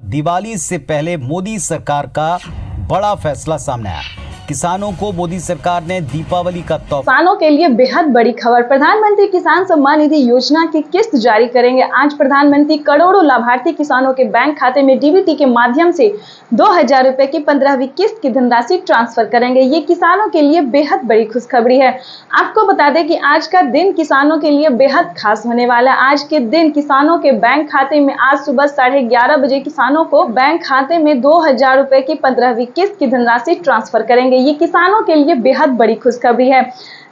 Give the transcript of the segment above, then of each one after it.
दिवाली से पहले मोदी सरकार का बड़ा फैसला सामने आया। किसानों को मोदी सरकार ने दीपावली का तोहफा। किसानों के लिए बेहद बड़ी खबर। प्रधानमंत्री किसान सम्मान निधि योजना की किस्त जारी करेंगे। आज प्रधानमंत्री करोड़ों लाभार्थी किसानों के बैंक खाते में डीबीटी के माध्यम से 2000 रुपए की 15वीं किस्त की धनराशि ट्रांसफर करेंगे। ये किसानों के लिए बेहद बड़ी खुशखबरी है। आपको बता दें कि आज का दिन किसानों के लिए बेहद खास होने वाला है। आज के दिन किसानों के बैंक खाते में आज सुबह 11:30 बजे किसानों को बैंक खाते में 2000 रुपए की 15वीं किस्त की धनराशि ट्रांसफर करेंगे। ये किसानों के लिए बेहद बड़ी खुशखबरी है।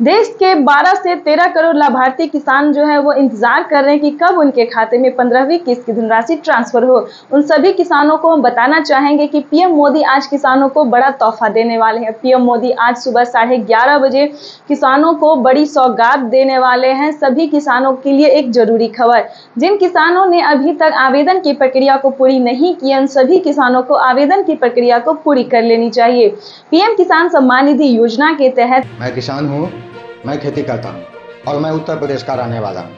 देश के 12 से 13 करोड़ लाभार्थी किसान जो है वो इंतजार कर रहे हैं कि कब उनके खाते में 15वीं किस्त की धनराशि ट्रांसफर हो। उन सभी किसानों को हम बताना चाहेंगे कि पीएम मोदी आज किसानों को बड़ा तोहफा देने वाले हैं। पीएम मोदी आज सुबह 11:30 बजे किसानों को बड़ी सौगात देने वाले हैं। सभी किसानों के लिए एक जरूरी खबर, जिन किसानों ने अभी तक आवेदन की प्रक्रिया को पूरी नहीं किया, उन सभी किसानों को आवेदन की प्रक्रिया को पूरी कर लेनी चाहिए। पीएम किसान सम्मान निधि योजना के तहत मैं किसान हूँ, मैं खेती करता हूँ और मैं उत्तर प्रदेश का रहने वाला हूँ।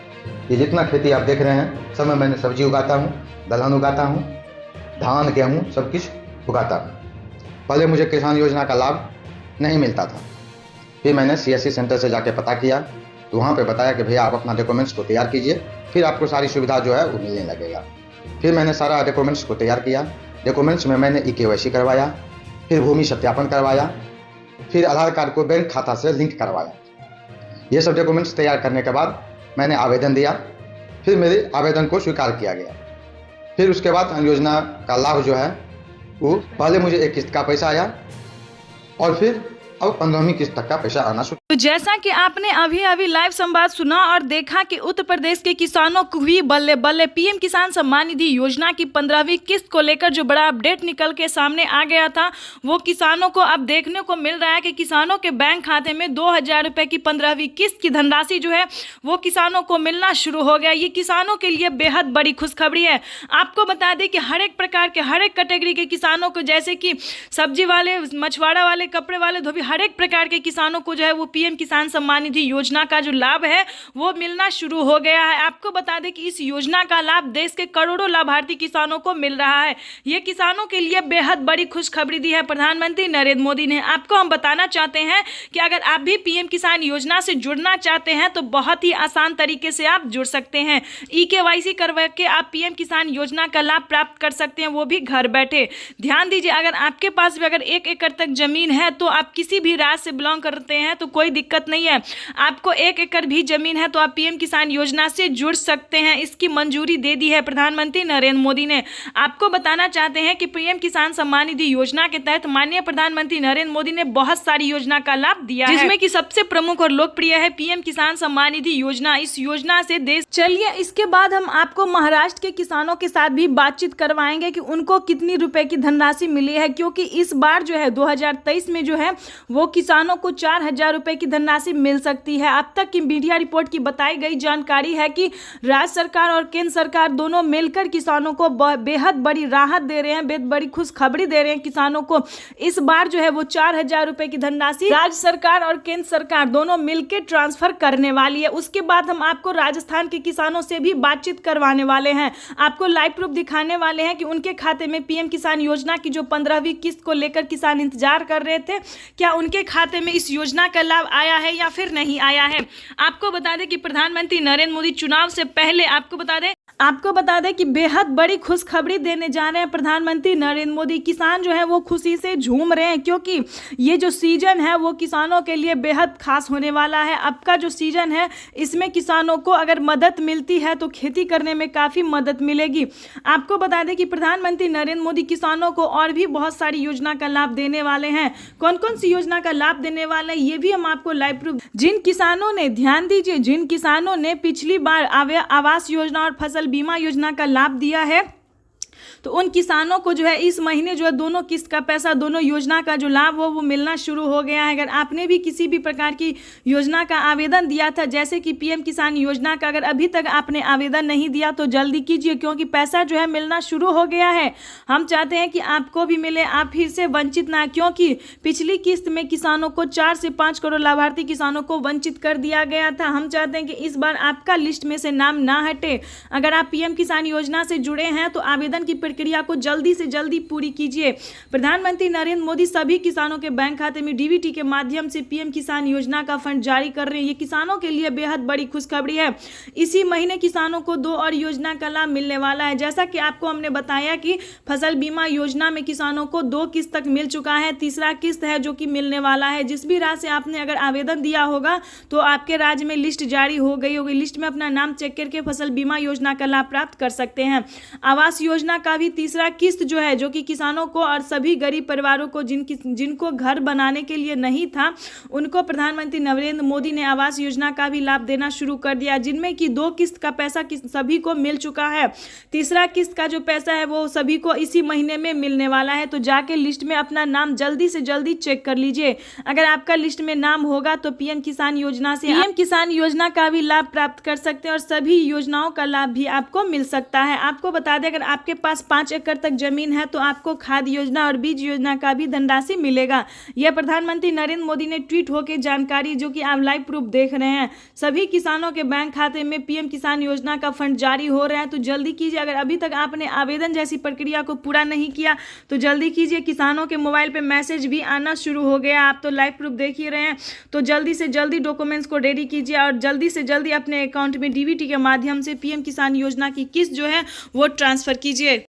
ये जितना खेती आप देख रहे हैं सब में मैंने सब्जी उगाता हूँ, दलहन उगाता हूँ, धान गेहूँ सब कुछ उगाता हूँ। पहले मुझे किसान योजना का लाभ नहीं मिलता था। फिर मैंने सीएससी सेंटर से जाके पता किया तो वहाँ पे बताया कि भैया आप अपना डॉक्यूमेंट्स को तैयार कीजिए, फिर आपको सारी सुविधा जो है वो मिलने लगेगा। फिर मैंने सारा डॉक्यूमेंट्स को तैयार किया। डॉक्यूमेंट्स में मैंने EKYC करवाया, फिर भूमि सत्यापन करवाया, फिर आधार कार्ड को बैंक खाता से लिंक करवाया। ये सब डॉक्यूमेंट्स तैयार करने के बाद मैंने आवेदन दिया। फिर मेरे आवेदन को स्वीकार किया गया। फिर उसके बाद योजना का लाभ जो है वो पहले मुझे एक किस्त का पैसा आया और फिर अब 15वीं किस्त तक का पैसा आना शुरू। तो जैसा कि आपने अभी लाइव संवाद सुना और देखा कि उत्तर प्रदेश के किसानों को भी बल्ले बल्ले पीएम किसान सम्मान निधि योजना की 15वीं किस्त को लेकर जो बड़ा अपडेट निकल के सामने आ गया था, वो किसानों को अब देखने को मिल रहा है कि किसानों के बैंक खाते में 2000 रुपए की 15वीं किस्त की धनराशि जो है वो किसानों को मिलना शुरू हो गया। ये किसानों के लिए बेहद बड़ी खुशखबरी है। आपको बता दें कि हर एक प्रकार के हर एक कैटेगरी के किसानों को, जैसे कि सब्जी वाले, मछुआरा वाले, कपड़े वाले, धोबी, हर एक प्रकार के किसानों को जो है वो पीएम किसान सम्मान निधि योजना का जो लाभ है वो मिलना शुरू हो गया है। आपको बता दें कि इस योजना का लाभ देश के करोड़ों लाभार्थी किसानों को मिल रहा है। ये किसानों के लिए बेहद बड़ी खुशखबरी दी है प्रधानमंत्री नरेंद्र मोदी ने। आपको हम बताना चाहते हैं कि अगर आप भी पीएम किसान योजना से जुड़ना चाहते हैं तो बहुत ही आसान तरीके से आप जुड़ सकते हैं। EKYC करवा के आप पीएम किसान योजना का लाभ प्राप्त कर सकते हैं, वो भी घर बैठे। ध्यान दीजिए, अगर आपके पास भी अगर 1 एकड़ तक जमीन है तो आप किसी भी राज्य से बिलोंग करते हैं तो कोई दिक्कत नहीं है। आपको 1 एकड़ भी जमीन है तो आप पीएम किसान योजना से जुड़ सकते हैं। इसकी मंजूरी दे दी है प्रधानमंत्री नरेंद्र मोदी ने। आपको बताना चाहते हैं कि पीएम किसान सम्मान निधि योजना के तहत माननीय प्रधानमंत्री नरेंद्र मोदी ने बहुत सारी योजना का लाभ दिया है, जिसमें कि सबसे प्रमुख और लोकप्रिय है पीएम किसान सम्मान निधि योजना। इस योजना से देश चलिए इसके बाद हम आपको महाराष्ट्र के किसानों के साथ भी बातचीत करवाएंगे कि उनको कितनी रुपए की धनराशि मिली है, क्योंकि इस बार जो है 2023 में जो है वो किसानों को 4000 रुपए की धनराशि मिल सकती है। अब तक की मीडिया रिपोर्ट की बताई गई जानकारी है कि राज्य सरकार और केंद्र सरकार दोनों मिलकर किसानों को बेहद बड़ी राहत दे रहे हैं, बेहद बड़ी खुशखबरी दे रहे हैं किसानों को। इस बार जो है वो 4000 रुपए की धनराशि राज्य सरकार और केंद्र सरकार दोनों मिलकर ट्रांसफर करने वाली है। उसके बाद हम आपको राजस्थान के किसानों से भी बातचीत करवाने वाले हैं, आपको लाइव प्रूफ दिखाने वाले हैं कि उनके खाते में पीएम किसान योजना की जो 15वीं किस्त को लेकर किसान इंतजार कर रहे थे, क्या उनके खाते में इस योजना का लाभ आया है या फिर नहीं आया है। आपको बता दें कि प्रधानमंत्री नरेंद्र मोदी चुनाव से पहले आपको बता दें कि बेहद बड़ी खुशखबरी देने जा रहे हैं प्रधानमंत्री नरेंद्र मोदी। किसान जो है वो खुशी से झूम रहे हैं, क्योंकि ये जो सीजन है वो किसानों के लिए बेहद खास होने वाला है। अब का जो सीजन है इसमें किसानों को अगर मदद मिलती है तो खेती करने में काफ़ी मदद मिलेगी। आपको बता दें कि प्रधानमंत्री नरेंद्र मोदी किसानों को और भी बहुत सारी योजना का लाभ देने वाले हैं। कौन कौन सी योजना का लाभ देने वाले हैं ये भी हम आपको लाइव प्रूफ। जिन किसानों ने, ध्यान दीजिए, जिन किसानों ने पिछली बार आवास योजना और फसल बीमा योजना का लाभ दिया है तो उन किसानों को जो है इस महीने जो है दोनों किस्त का पैसा, दोनों योजना का जो लाभ हो वो मिलना शुरू हो गया है। अगर आपने भी किसी भी प्रकार की योजना का आवेदन दिया था, जैसे कि पीएम किसान योजना का, अगर अभी तक आपने आवेदन नहीं दिया तो जल्दी कीजिए, क्योंकि पैसा जो है मिलना शुरू हो गया है। हम चाहते हैं कि आपको भी मिले, आप फिर से वंचित ना, क्योंकि पिछली किस्त में किसानों को 4 से 5 करोड़ लाभार्थी किसानों को वंचित कर दिया गया था। हम चाहते हैं कि इस बार आपका लिस्ट में से नाम ना हटे। अगर आप पीएम किसान योजना से जुड़े हैं तो आवेदन की प्रक्रिया को जल्दी से जल्दी पूरी कीजिए। प्रधानमंत्री नरेंद्र मोदी सभी किसानों के बैंक खाते में डीबीटी के माध्यम से पीएम किसान योजना का फंड जारी कर रहे हैं। ये किसानों के लिए बेहद बड़ी खुशखबरी है। इसी महीने किसानों को 2 और योजना का लाभ मिलने वाला है। जैसा कि आपको हमने बताया कि फसल बीमा योजना में किसानों को 2 किस्त तक मिल चुका है, तीसरा किस्त है जो कि मिलने वाला है। जिस भी राज्य से आपने अगर आवेदन दिया होगा तो आपके राज्य में लिस्ट जारी हो गई होगी। लिस्ट में अपना नाम चेक करके फसल बीमा योजना का लाभ प्राप्त कर सकते हैं। आवास योजना का भी तीसरा किस्त जो है, जो कि किसानों को और सभी गरीब परिवारों को जिनको घर बनाने के लिए नहीं था, उनको प्रधानमंत्री नरेंद्र मोदी ने आवास योजना का भी लाभ देना शुरू कर दिया, जिनमें कि 2 किस्त का पैसा सभी को मिल चुका है। तीसरा किस्त का जो पैसा है वो सभी को इसी महीने में मिलने वाला है। तो जाके लिस्ट में अपना नाम जल्दी से जल्दी चेक कर लीजिए। अगर आपका लिस्ट में नाम होगा तो पीएम किसान योजना का भी लाभ प्राप्त कर सकते हैं और सभी योजनाओं का लाभ भी आपको मिल सकता है। आपको बता दें, अगर आपके पास 5 एकड़ तक जमीन है तो आपको खाद योजना और बीज योजना का भी धनराशि मिलेगा। यह प्रधानमंत्री नरेंद्र मोदी ने ट्वीट होकर जानकारी, जो कि आप लाइव प्रूफ देख रहे हैं। सभी किसानों के बैंक खाते में पीएम किसान योजना का फंड जारी हो रहा है, तो जल्दी कीजिए। अगर अभी तक आपने आवेदन जैसी प्रक्रिया को पूरा नहीं किया तो जल्दी कीजिए। किसानों के मोबाइल पे मैसेज भी आना शुरू हो गया, आप तो लाइव प्रूफ देख ही रहे हैं। तो जल्दी से जल्दी डॉक्यूमेंट्स को रेडी कीजिए और जल्दी से जल्दी अपने अकाउंट में डीबीटी के माध्यम से पीएम किसान योजना की किस्त जो है वो ट्रांसफर कीजिए।